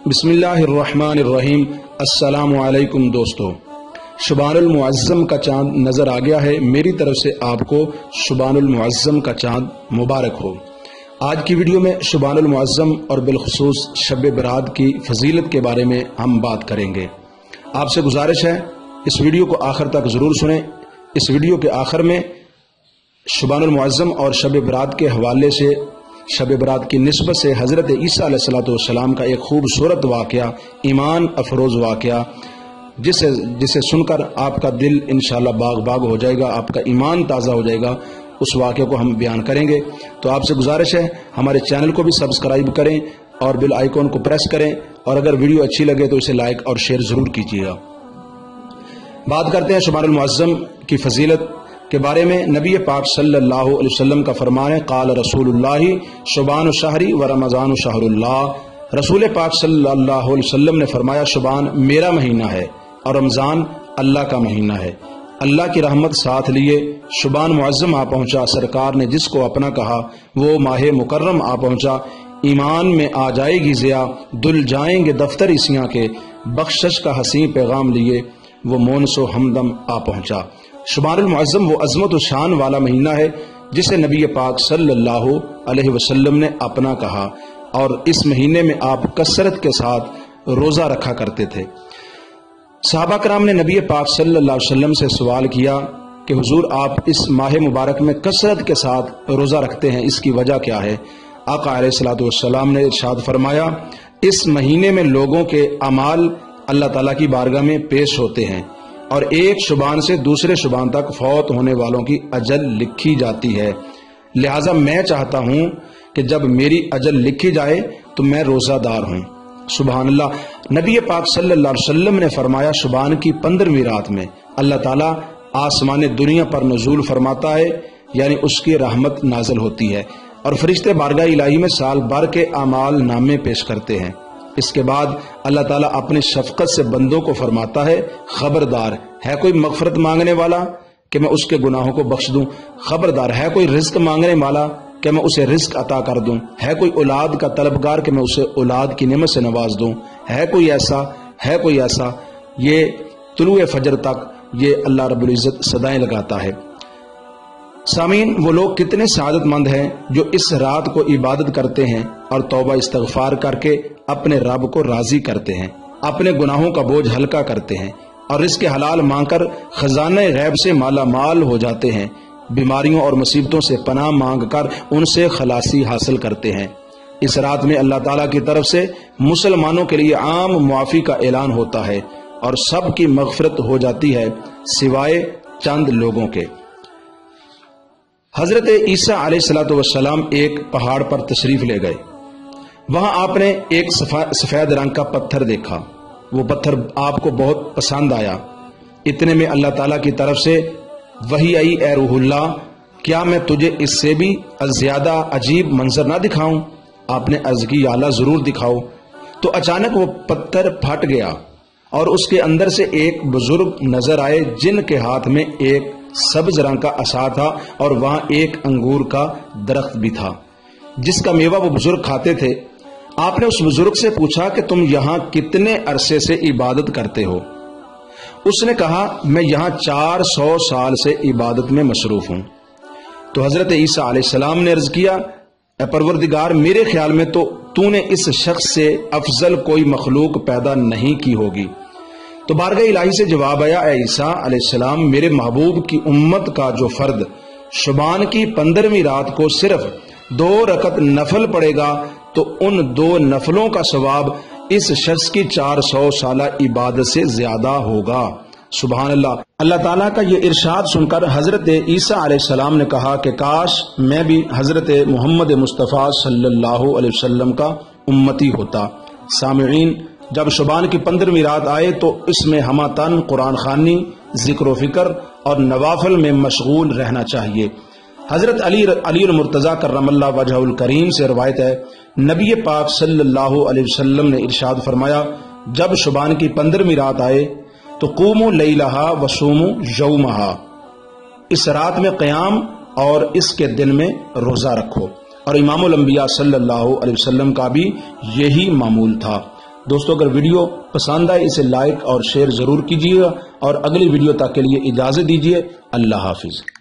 بسم اللہ الرحمن الرحیم۔ السلام علیکم دوستو، شبان المعظم کا چاند نظر آ گیا ہے۔ میری طرف سے آپ کو شبان المعظم کا چاند مبارک ہو۔ آج کی ویڈیو میں شبان المعظم اور بالخصوص شب برات کی فضیلت کے بارے میں ہم بات کریں گے۔ آپ سے گزارش ہے اس ویڈیو کو آخر تک ضرور سنیں۔ اس ویڈیو کے آخر میں شبان المعظم اور شب برات کے حوالے سے، شب برات کی نسبت سے حضرت عیسی علیہ السلام کا ایک خوبصورت واقعہ، ایمان افروز واقعہ، جسے سن کر آپ کا دل انشاءاللہ باغ باغ ہو جائے گا، آپ کا ایمان تازہ ہو جائے گا، اس واقعے کو ہم بیان کریں گے۔ تو آپ سے گزارش ہے ہمارے چینل کو بھی سبسکرایب کریں اور بیل آئیکن کو پریس کریں، اور اگر ویڈیو اچھی لگے تو اسے لائک اور شیئر ضرور کیجیے گا۔ بات کرتے ہیں شبان المعظم کی فضیلت کے بارے میں۔ نبی پاک صلی اللہ علیہ وسلم کا فرمان ہے، قال رسول اللہ شبان شہری و رمضان شہر اللہ۔ رسول پاک صلی اللہ علیہ وسلم نے فرمایا، شبان میرا مہینہ ہے اور رمضان اللہ کا مہینہ ہے۔ اللہ کی رحمت ساتھ لیے شبان معظم آ پہنچا۔ سرکار نے جس کو اپنا کہا وہ ماہ مکرم آ پہنچا۔ ایمان میں آ جائے گی ضیا، دل جائیں گے دفتر عیسیاں کے، بخشش کا حسین پیغام لیے وہ مونس و ہمدم آ پہنچا۔ شبان المعظم وہ عظمت و شان والا مہینہ ہے جسے نبی پاک صلی اللہ علیہ وسلم نے اپنا کہا، اور اس مہینے میں آپ کثرت کے ساتھ روزہ رکھا کرتے تھے۔ صحابہ کرام نے نبی پاک صلی اللہ علیہ وسلم سے سوال کیا کہ حضور آپ اس ماہ مبارک میں کثرت کے ساتھ روزہ رکھتے ہیں، اس کی وجہ کیا ہے؟ آقا علیہ السلام نے ارشاد فرمایا، اس مہینے میں لوگوں کے اعمال اللہ تعالیٰ کی بارگاہ میں پیش ہوتے ہیں، اور ایک شبان سے دوسرے شبان تک فوت ہونے والوں کی اجل لکھی جاتی ہے، لہٰذا میں چاہتا ہوں کہ جب میری اجل لکھی جائے تو میں روزہ دار ہوں۔ سبحان اللہ۔ نبی پاک صلی اللہ علیہ وسلم نے فرمایا، شبان کی 15ویں رات میں اللہ تعالیٰ آسمان دنیا پر نزول فرماتا ہے، یعنی اس کی رحمت نازل ہوتی ہے، اور فرشتے بارگاہ الہی میں سال بھر کے اعمال نامے پیش کرتے ہیں۔ اس کے بعد اللہ تعالیٰ اپنے شفقت سے بندوں کو فرماتا ہے، خبردار ہے کوئی مغفرت مانگنے والا کہ میں اس کے گناہوں کو بخش دوں، خبردار ہے کوئی رزق مانگنے والا کہ میں اسے رزق عطا کر دوں، ہے کوئی اولاد کا طلبگار کہ میں اسے اولاد کی نعمت سے نواز دوں، ہے کوئی ایسا۔ یہ طلوع فجر تک یہ اللہ رب العزت صدائیں لگاتا ہے۔ سامعین، وہ لوگ کتنے سعادت مند ہیں جو اس رات کو عبادت کرتے ہیں اور توبہ استغفار کر کے اپنے رب کو راضی کرتے ہیں، اپنے گناہوں کا بوجھ ہلکا کرتے ہیں، اور رزق حلال مانگ کر خزانہ غیب سے مالا مال ہو جاتے ہیں، بیماریوں اور مصیبتوں سے پناہ مانگ کر ان سے خلاصی حاصل کرتے ہیں۔ اس رات میں اللہ تعالیٰ کی طرف سے مسلمانوں کے لیے عام معافی کا اعلان ہوتا ہے، اور سب کی مغفرت ہو جاتی ہے سوائے چند لوگوں کے۔ حضرت عیسی علیہ السلام ایک پہاڑ پر تشریف لے گئے۔ وہاں آپ نے ایک سفید رنگ کا پتھر دیکھا۔ وہ پتھر آپ کو بہت پسند آیا۔ اتنے میں اللہ تعالیٰ کی طرف سے وحی آئی، اے روح اللہ، کیا میں تجھے اس سے بھی زیادہ عجیب منظر نہ دکھاؤں؟ آپ نے عرض کی، یا اللہ ضرور دکھاؤ۔ تو اچانک وہ پتھر پھٹ گیا اور اس کے اندر سے ایک بزرگ نظر آئے جن کے ہاتھ میں ایک سبز رنگ کا عصا تھا، اور وہاں ایک انگور کا درخت بھی تھا جس کا میوہ وہ بزرگ کھاتے تھے۔ آپ نے اس بزرگ سے پوچھا کہ تم یہاں کتنے عرصے سے عبادت کرتے ہو؟ اس نے کہا، میں یہاں 400 سال سے عبادت میں مصروف ہوں۔ تو حضرت عیسیٰ علیہ السلام نے عرض کیا، اے پروردگار، میرے خیال میں تو نے اس شخص سے افضل کوئی مخلوق پیدا نہیں کی ہوگی۔ تو بارگاہ الہی سے جواب آیا، اے عیسیٰ علیہ السلام، میرے محبوب کی امت کا جو فرد شبان کی 15ویں رات کو صرف 2 رکعت نفل پڑے گا تو ان 2 نفلوں کا ثواب اس شخص کی 400 سالہ عبادت سے زیادہ ہوگا۔ سبحان اللہ۔ اللہ تعالیٰ کا یہ ارشاد سن کر حضرت عیسیٰ علیہ السلام نے کہا کہ کاش میں بھی حضرت محمد مصطفیٰ صلی اللہ علیہ وسلم کا امتی ہوتا۔ سامعین، جب شبان کی 15ویں رات آئے تو اس میں ہمہ تن قرآن خوانی، ذکر و فکر اور نوافل میں مشغول رہنا چاہیے۔ حضرت علی المرتضیٰ کرم اللہ وجہ الکریم سے روایت ہے، نبی پاک صلی اللہ علیہ وسلم نے ارشاد فرمایا، جب شبان کی 15ویں رات آئے تو قوموا لیلہا وصوموا یومہا، اس رات میں قیام اور اس کے دن میں روزہ رکھو۔ اور امام الانبیاء صلی اللہ علیہ وسلم کا بھی یہی معمول تھا۔ دوستو اگر ویڈیو پسند آئے اسے لائک اور شیئر ضرور کیجیے گا، اور اگلی ویڈیو تک کے لیے اجازت دیجیے۔ اللہ حافظ۔